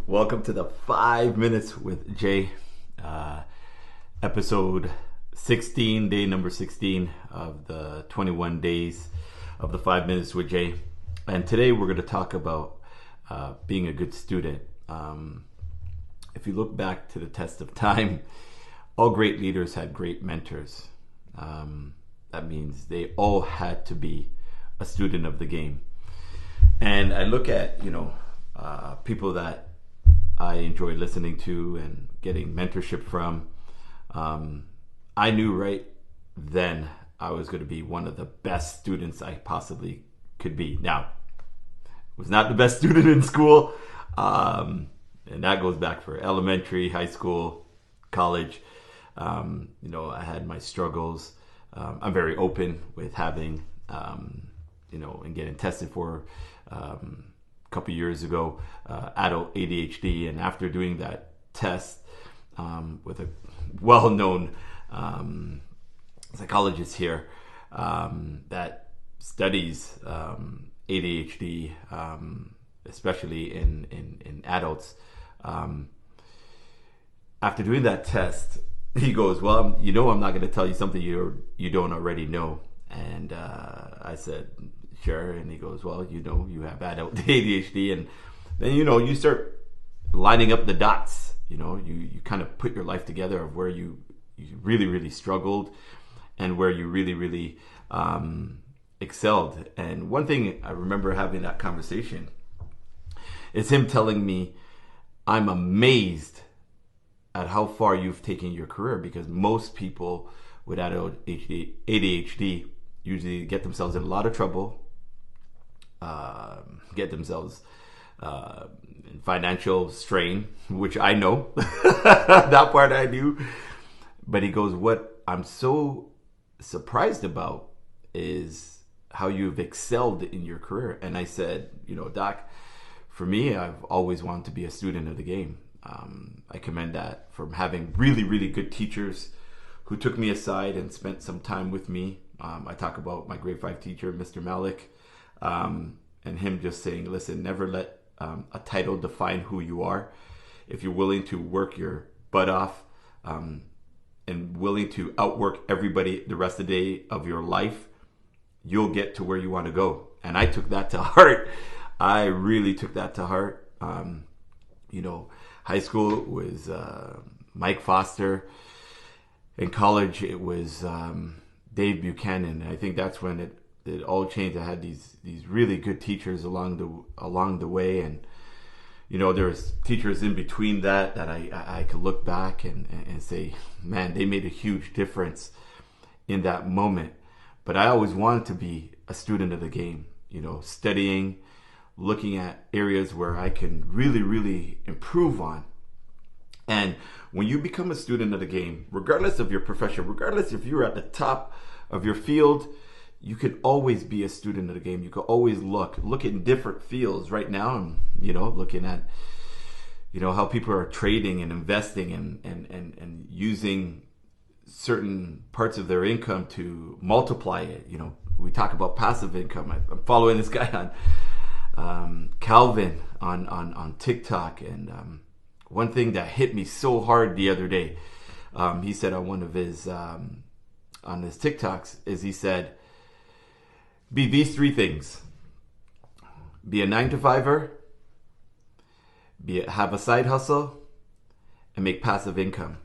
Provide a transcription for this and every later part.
Welcome to the 5 Minutes with Jay, episode 16, day number 16 of the 21 days of the 5 Minutes with Jay. And today we're going to talk about being a good student. If you look back to the test of time, all great leaders had great mentors. That means they all had to be a student of the game. And I look at, people that I enjoy listening to and getting mentorship from. I knew right then I was going to be one of the best students I possibly could be. Now, I was not the best student in school, and that goes back for elementary, high school, college. I had my struggles. I'm very open with having, and getting tested for a couple years ago, adult ADHD. And after doing that test with a well-known psychologist here that studies ADHD, especially in adults, after doing that test, he goes, "Well, I'm not going to tell you something you don't already know." And I said, "Sure." And he goes, "Well, you have adult ADHD." And then, you start lining up the dots. You kind of put your life together of where you really, really struggled and where you really, really excelled. And one thing I remember having that conversation is him telling me, "I'm amazed at how far you've taken your career, because most people with adult ADHD usually get themselves in a lot of trouble, get themselves in financial strain," which I know. That part I knew. But he goes, "What I'm so surprised about is how you've excelled in your career." And I said, "Doc, for me, I've always wanted to be a student of the game. I commend that from having really, really good teachers who took me aside and spent some time with me." I talk about my grade 5 teacher, Mr. Malik, and him just saying, "Listen, never let a title define who you are. If you're willing to work your butt off and willing to outwork everybody the rest of the day of your life, you'll get to where you want to go." And I took that to heart. I really took that to heart. High school was Mike Foster. In college, it was Dave Buchanan. I think that's when it all changed. I had these really good teachers along the way, and there was teachers in between that I could look back and say, man, they made a huge difference in that moment. But I always wanted to be a student of the game, studying, looking at areas where I can really, really improve on. And when you become a student of the game, regardless of your profession, regardless if you're at the top of your field, you can always be a student of the game. You can always look in different fields. Right now, I'm looking at how people are trading and investing and using certain parts of their income to multiply it. We talk about passive income. I'm following this guy on Calvin on TikTok, and one thing that hit me so hard the other day, he said on one of his on his TikToks, is he said, "Be these 3 things: be a 9-to-5er, have a side hustle, and make passive income."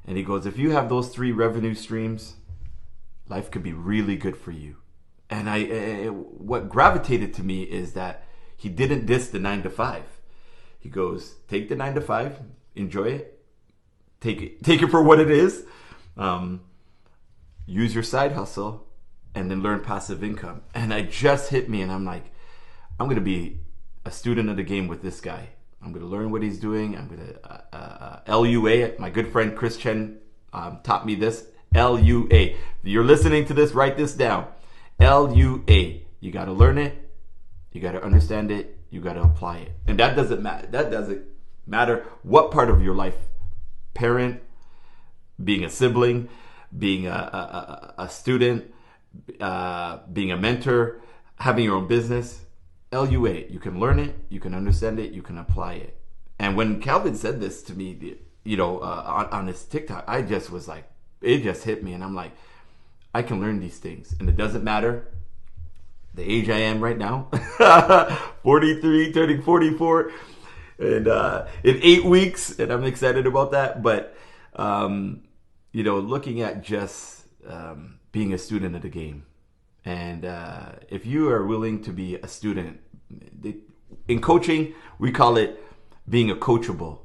And he goes, if you have those 3 revenue streams, life could be really good for you. And what gravitated to me is that he didn't diss the 9-to-5. He goes, take the 9-to-5, enjoy it, take it for what it is, use your side hustle, and then learn passive income. And it just hit me, and I'm like, I'm going to be a student of the game with this guy. I'm going to learn what he's doing. I'm going to LUA. My good friend Chris Chen taught me this. LUA. If you're listening to this, write this down. LUA. You got to learn it. You got to understand it. You got to apply it. And that doesn't matter. That doesn't matter what part of your life. Parent, being a sibling, being a student, being a mentor, having your own business. LUA. You can learn it. You can understand it. You can apply it. And when Calvin said this to me, on his TikTok, I just was like, it just hit me. And I'm like, I can learn these things. And it doesn't matter the age I am right now, 43, turning 44, and in 8 weeks. And I'm excited about that. But, looking at just being a student of the game. And if you are willing to be a student, in coaching, we call it being a coachable.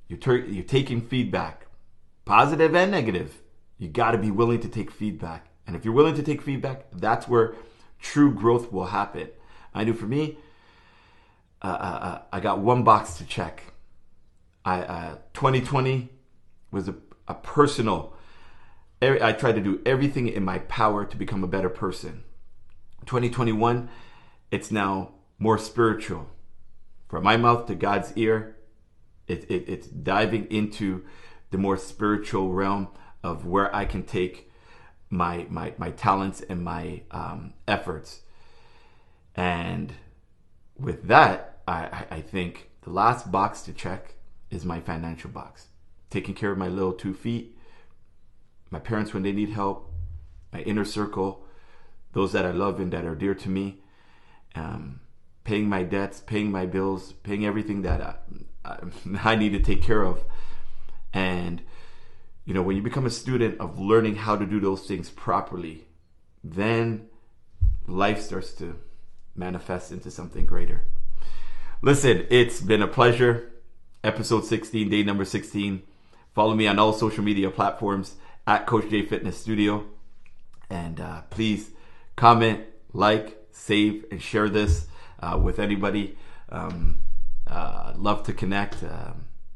You're taking feedback, positive and negative. You got to be willing to take feedback. And if you're willing to take feedback, that's where true growth will happen. I knew for me, I got one box to check. 2020 was a personal. I tried to do everything in my power to become a better person. 2021, it's now more spiritual. From my mouth to God's ear, it's diving into the more spiritual realm of where I can take my talents and my efforts. And with that, I think the last box to check is my financial box. Taking care of my little 2 feet, my parents when they need help, my inner circle, those that I love and that are dear to me, paying my debts, paying my bills, paying everything that I need to take care of. And, when you become a student of learning how to do those things properly, then life starts to manifest into something greater. Listen, it's been a pleasure. Episode 16, day number 16. Follow me on all social media platforms at Coach J Fitness Studio. And please comment, like, save, and share this with anybody. I'd love to connect.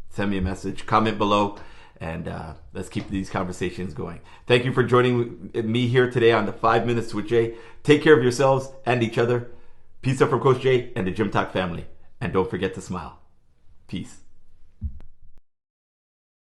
Send me a message, comment below, and let's keep these conversations going. Thank you for joining me here today on the 5 Minutes with Jay. Take care of yourselves and each other. Peace out from Coach Jay and the Gym Talk family. And don't forget to smile. Peace.